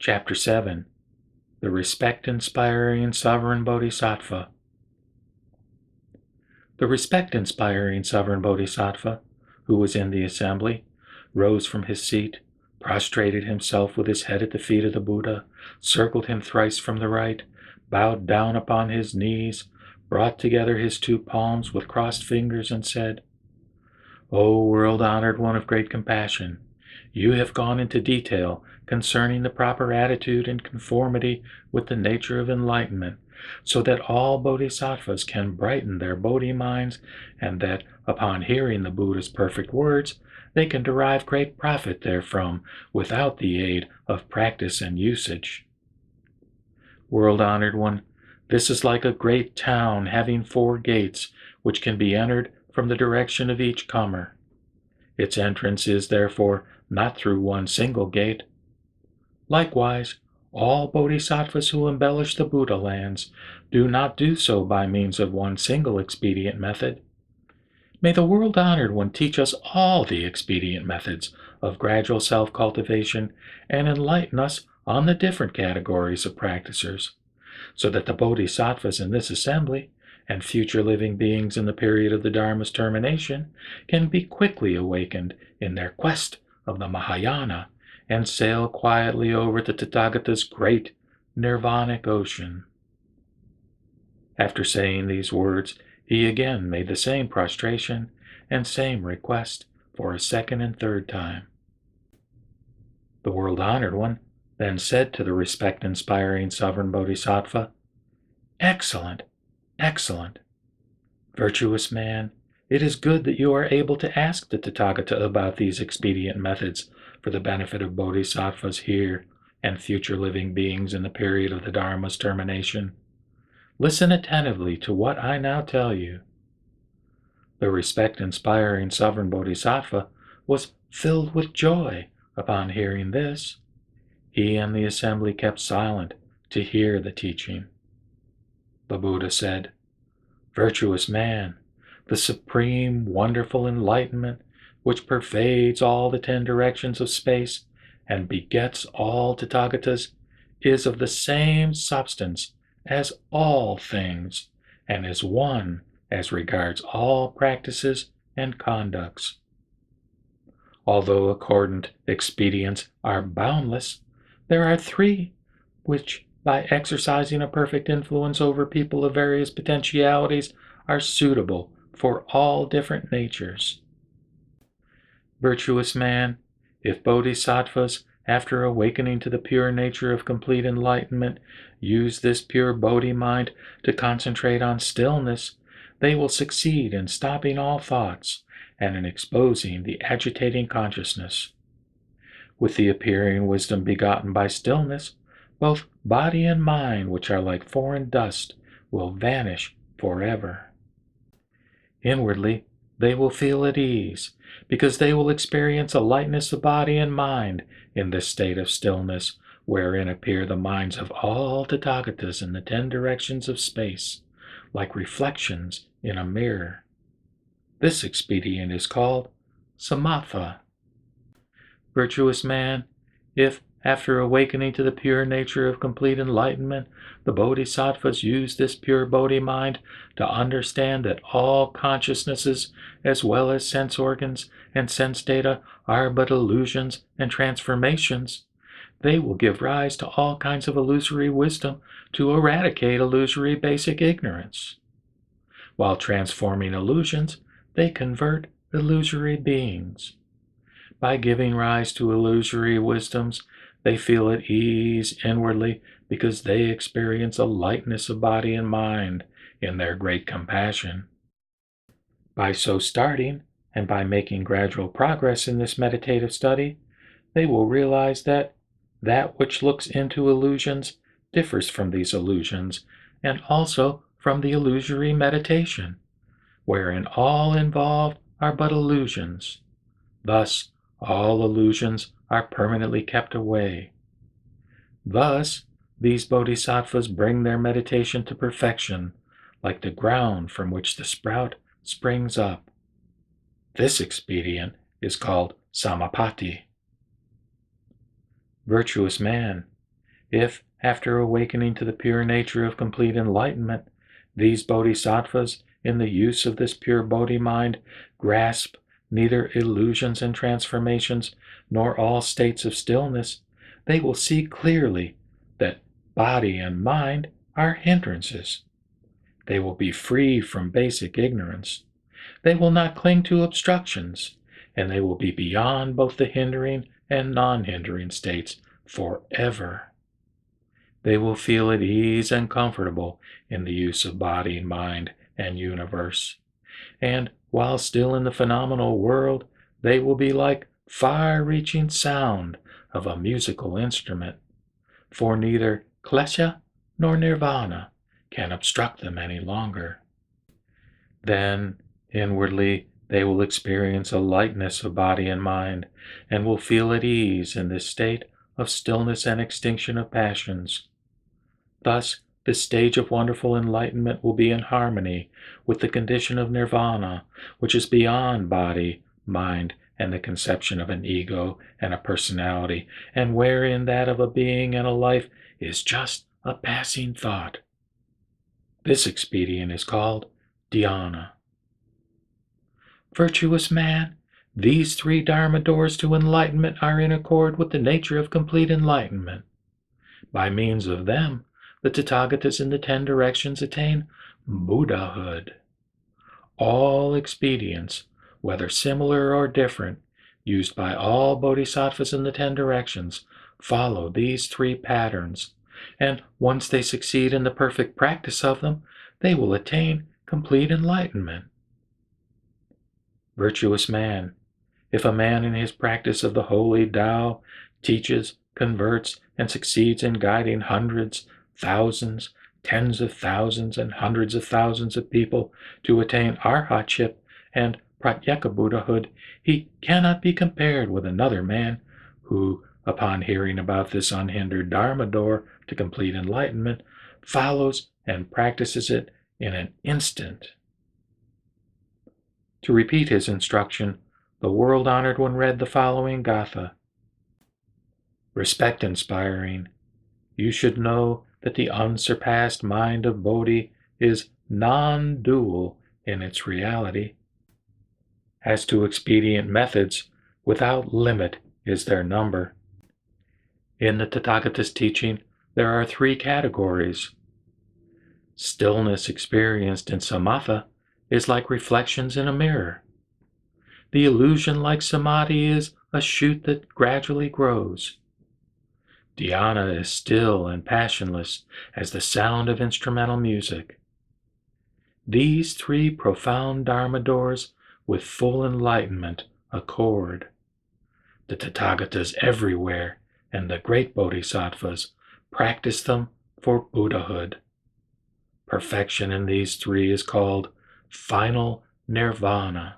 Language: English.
Chapter 7. The Respect-Inspiring Sovereign Bodhisattva. The respect-inspiring Sovereign Bodhisattva, who was in the assembly, rose from his seat, prostrated himself with his head at the feet of the Buddha, circled him thrice from the right, bowed down upon his knees, brought together his two palms with crossed fingers, and said, "O world-honored one of great compassion, you have gone into detail concerning the proper attitude and conformity with the nature of enlightenment, so that all bodhisattvas can brighten their bodhi minds, and that, upon hearing the Buddha's perfect words, they can derive great profit therefrom without the aid of practice and usage. World-honored one, this is like a great town having 4 gates, which can be entered from the direction of each comer. Its entrance is, therefore, not through one single gate. Likewise, all bodhisattvas who embellish the Buddha lands do not do so by means of one single expedient method. May the world-honored one teach us all the expedient methods of gradual self-cultivation and enlighten us on the different categories of practicers, so that the bodhisattvas in this assembly and future living beings in the period of the Dharma's termination can be quickly awakened in their quest of the Mahayana and sail quietly over the Tathagata's great nirvanic ocean." After saying these words, he again made the same prostration and same request for a second and third time. The world-honored one then said to the respect-inspiring Sovereign Bodhisattva, "Excellent, excellent. Virtuous man, it is good that you are able to ask the Tathagata about these expedient methods for the benefit of bodhisattvas here and future living beings in the period of the Dharma's termination. Listen attentively to what I now tell you." The respect-inspiring Sovereign Bodhisattva was filled with joy upon hearing this. He and the assembly kept silent to hear the teaching. The Buddha said, "Virtuous man, the supreme, wonderful enlightenment which pervades all the 10 directions of space and begets all Tathagatas is of the same substance as all things and is one as regards all practices and conducts. Although accordant expedients are boundless, there are 3 which, by exercising a perfect influence over people of various potentialities, are suitable for all different natures. Virtuous man, if bodhisattvas, after awakening to the pure nature of complete enlightenment, use this pure bodhi mind to concentrate on stillness, they will succeed in stopping all thoughts and in exposing the agitating consciousness. With the appearing wisdom begotten by stillness, both body and mind, which are like foreign dust, will vanish forever. Inwardly, they will feel at ease, because they will experience a lightness of body and mind in this state of stillness, wherein appear the minds of all Tathagatas in the 10 directions of space, like reflections in a mirror. This expedient is called samatha. Virtuous man, if, after awakening to the pure nature of complete enlightenment, the bodhisattvas use this pure bodhi mind to understand that all consciousnesses, as well as sense organs and sense data, are but illusions and transformations, they will give rise to all kinds of illusory wisdom to eradicate illusory basic ignorance. While transforming illusions, they convert illusory beings. By giving rise to illusory wisdoms, they feel at ease inwardly because they experience a lightness of body and mind in their great compassion. By so starting, and by making gradual progress in this meditative study, they will realize that which looks into illusions differs from these illusions, and also from the illusory meditation, wherein all involved are but illusions. Thus, all illusions are permanently kept away. Thus, these bodhisattvas bring their meditation to perfection, like the ground from which the sprout springs up. This expedient is called samapatti. Virtuous man, If, after awakening to the pure nature of complete enlightenment, these bodhisattvas, in the use of this pure Bodhi mind, grasp neither illusions and transformations nor all states of stillness, they will see clearly that body and mind are hindrances. They will be free from basic ignorance. They will not cling to obstructions, and they will be beyond both the hindering and non-hindering states forever. They will feel at ease and comfortable in the use of body, mind, and universe. And while still in the phenomenal world, they will be like far-reaching sound of a musical instrument, for neither klesha nor nirvana can obstruct them any longer. Then, inwardly, they will experience a lightness of body and mind, and will feel at ease in this state of stillness and extinction of passions. Thus, this stage of wonderful enlightenment will be in harmony with the condition of nirvana, which is beyond body, mind, and the conception of an ego and a personality, and wherein that of a being and a life is just a passing thought. This expedient is called dhyana. Virtuous man, these three Dharma doors to enlightenment are in accord with the nature of complete enlightenment. By means of them, the Tathagatas in the 10 directions attain Buddhahood. All expedients, whether similar or different, used by all bodhisattvas in the 10 directions, follow these 3 patterns, and once they succeed in the perfect practice of them, they will attain complete enlightenment. Virtuous man, if a man in his practice of the holy Tao teaches, converts, and succeeds in guiding hundreds, thousands, tens of thousands, and hundreds of thousands of people to attain arhatship and pratyeka Buddhahood, he cannot be compared with another man who, upon hearing about this unhindered Dharma door to complete enlightenment, follows and practices it in an instant. To repeat his instruction, the world-honored one read the following gatha. Respect-inspiring, you should know that the unsurpassed mind of Bodhi is non-dual in its reality. As to expedient methods, without limit is their number. In the Tathagata's teaching, there are 3 categories. Stillness experienced in samatha is like reflections in a mirror. The illusion like samadhi is a shoot that gradually grows. Dhyana is still and passionless as the sound of instrumental music. These 3 profound Dharma doors with full enlightenment accord. The Tathagatas everywhere and the great bodhisattvas practice them for Buddhahood. Perfection in these 3 is called final nirvana.